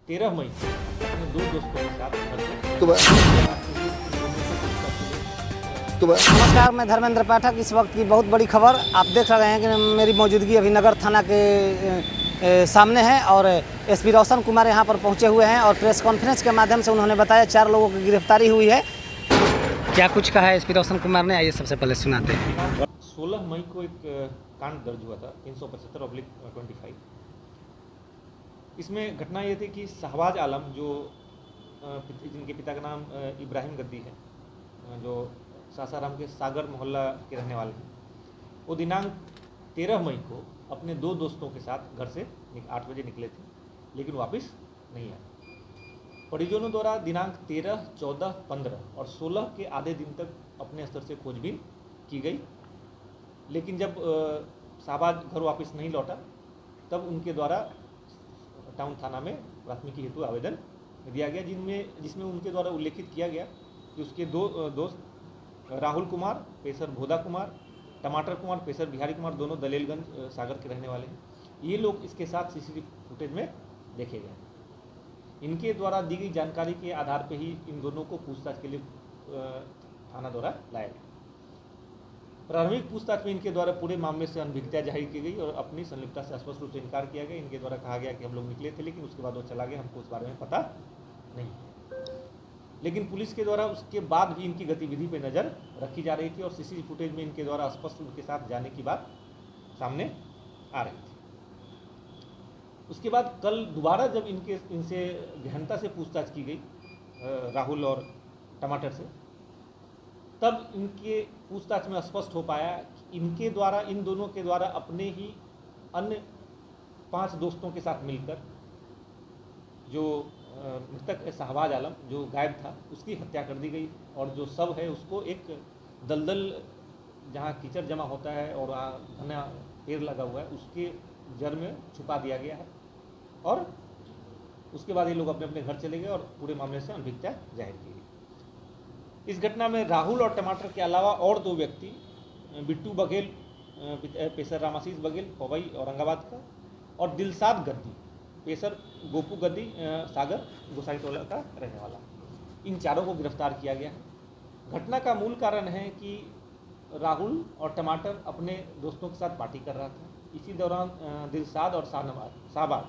13 मई को अपने 2 दोस्तों के साथ नमस्कार, मैं धर्मेंद्र पाठक। इस वक्त की बहुत बड़ी खबर आप देख रहे हैं कि मेरी मौजूदगी अभी नगर थाना के सामने है और एसपी रोशन कुमार यहां पर पहुंचे हुए हैं और प्रेस कॉन्फ्रेंस के माध्यम से उन्होंने बताया 4 लोगों की गिरफ्तारी हुई है। क्या कुछ कहा है एसपी रोशन कुमार ने, आइए सबसे पहले सुनाते हैं। 16 मई को एक कांड दर्ज हुआ था 375/25। इसमें घटना ये थी कि शहबाज आलम जो जिनके पिता का नाम इब्राहिम गद्दी है, जो सासाराम के सागर मोहल्ला के रहने वाले हैं, वो दिनांक 13 मई को अपने 2 दोस्तों के साथ घर से 8 बजे निकले थे, लेकिन वापस नहीं आए। परिजनों द्वारा दिनांक 13, 14, 15 और 16 के आधे दिन तक अपने स्तर से खोजबीन की गई, लेकिन जब शहबाज घर वापस नहीं लौटा तब उनके द्वारा टाउन थाना में प्राथमिकी हेतु आवेदन दिया गया, जिसमें उनके द्वारा उल्लेखित किया गया कि उसके 2 दोस्त राहुल कुमार पेशर भोदा कुमार, टमाटर कुमार पेशर बिहारी कुमार, दोनों दलेलगंज सागर के रहने वाले हैं। ये लोग इसके साथ सीसीटीवी फुटेज में देखे गए। इनके द्वारा दी गई जानकारी के आधार पर ही इन दोनों को पूछताछ के लिए थाना द्वारा लाया गया। प्रारंभिक पूछताछ में इनके द्वारा पूरे मामले से अनभिज्ञता जाहिर की गई और अपनी संलिप्तता से स्पष्ट रूप से इनकार किया गया। इनके द्वारा कहा गया कि हम लोग निकले थे, लेकिन उसके बाद वो चला गया, हमको उस बारे में पता नहीं। लेकिन पुलिस के द्वारा उसके बाद भी इनकी गतिविधि पर नज़र रखी जा रही थी और सीसीटीवी फुटेज में इनके द्वारा स्पष्ट उनके साथ जाने की बात सामने आ रही थी। उसके बाद कल दोबारा जब इनसे गहनता से पूछताछ की गई राहुल और टमाटर से, तब इनके पूछताछ में स्पष्ट हो पाया कि इन दोनों के द्वारा अपने ही अन्य 5 दोस्तों के साथ मिलकर जो मृतक शहबाज आलम जो गायब था उसकी हत्या कर दी गई और जो शव है उसको एक दलदल जहाँ कीचड़ जमा होता है और वहाँ घना पेड़ लगा हुआ है उसके जड़ में छुपा दिया गया है और उसके बाद ये लोग अपने अपने घर चले गए और पूरे मामले से अनभिज्ञता जाहिर की गई। इस घटना में राहुल और टमाटर के अलावा और 2 व्यक्ति बिट्टू बघेल पेशर रामाशीष बघेल पवई औरंगाबाद का और दिलशाद गद्दी पेशर गोपू गद्दी सागर गोसाई टोला का रहने वाला, इन चारों को गिरफ्तार किया गया है। घटना का मूल कारण है कि राहुल और टमाटर अपने दोस्तों के साथ पार्टी कर रहा था। इसी दौरान दिलशाद और शाहबाज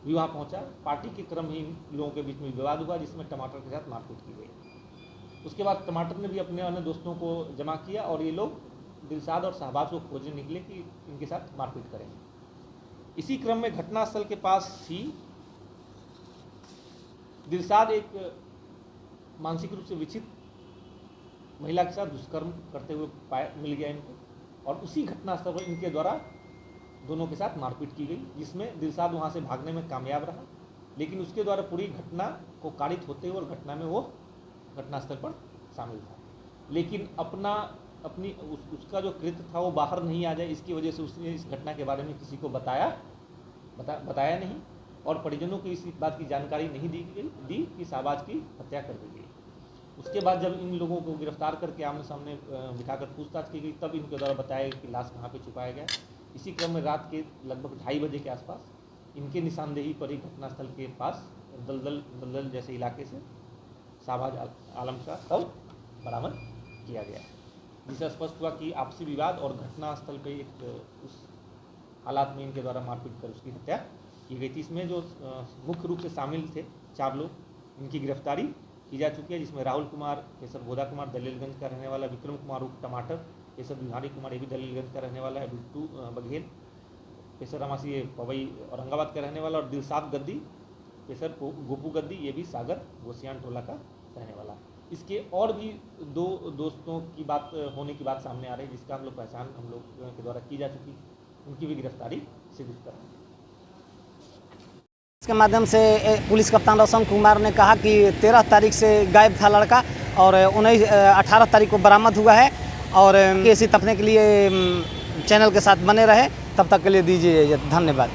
भी वहाँ पहुँचा। पार्टी के क्रम ही इन लोगों के बीच में विवाद हुआ, जिसमें टमाटर के साथ मारपीट की गई। उसके बाद टमाटर ने भी अपने अन्य दोस्तों को जमा किया और ये लोग दिलशाद और शहबाज को खोजने निकले कि इनके साथ मारपीट करेंगे। इसी क्रम में घटनास्थल के पास ही दिलशाद एक मानसिक रूप से विक्षिप्त महिला के साथ दुष्कर्म करते हुए मिल गया इनको और उसी घटनास्थल पर इनके द्वारा दोनों के साथ मारपीट की गई, जिसमें दिलशाद वहाँ से भागने में कामयाब रहा, लेकिन उसके द्वारा पूरी घटना को कारित होते हुए और घटना में वो घटनास्थल पर शामिल था, लेकिन उसका जो कृत्य था वो बाहर नहीं आ जाए, इसकी वजह से उसने इस घटना के बारे में किसी को बताया नहीं और परिजनों को इस बात की जानकारी नहीं दी कि शहबाज की हत्या कर दी गई। उसके बाद जब इन लोगों को गिरफ्तार करके आमने सामने बिठाकर पूछताछ की गई, तब इनके द्वारा बताया कि लाश कहाँ पे छुपाया गया। इसी क्रम में रात के लगभग 2:30 बजे के आसपास इनके निशानदेही पर ही घटनास्थल के पास दलदल जैसे इलाके से शहबाज आलम का शव बरामद किया गया, जिससे स्पष्ट हुआ कि आपसी विवाद और घटनास्थल पे उस हालात में इनके द्वारा मारपीट कर उसकी हत्या की गई थी। इसमें जो मुख्य रूप से शामिल थे 4 लोग, इनकी गिरफ्तारी की जा चुकी है, जिसमें राहुल कुमार पेशर भोदा कुमार दलेलगंज का रहने वाला, विक्रम कुमार उर्फ टमाटर पेशर बिहारी कुमार ये भी दलेलगंज का रहने वाला है, बिट्टू बघेल पेशर रामासी पवई औरंगाबाद का रहने वाला और दिलशाद गद्दी पेशर गोपू गद्दी ये भी सागर गोसियान टोला का रहने वाला। इसके और भी 2 दोस्तों की बात होने की बात सामने आ रही है, जिसका हम लोग पहचान हम लोग के द्वारा की जा चुकी, उनकी भी गिरफ्तारी शीघ्र कर रहे हैं। इसके माध्यम से पुलिस कप्तान रोशन कुमार ने कहा कि 13 तारीख से गायब था लड़का और 18 तारीख को बरामद हुआ है और ऐसी तकने के लिए चैनल के साथ बने रहे। तब तक के लिए दीजिए धन्यवाद।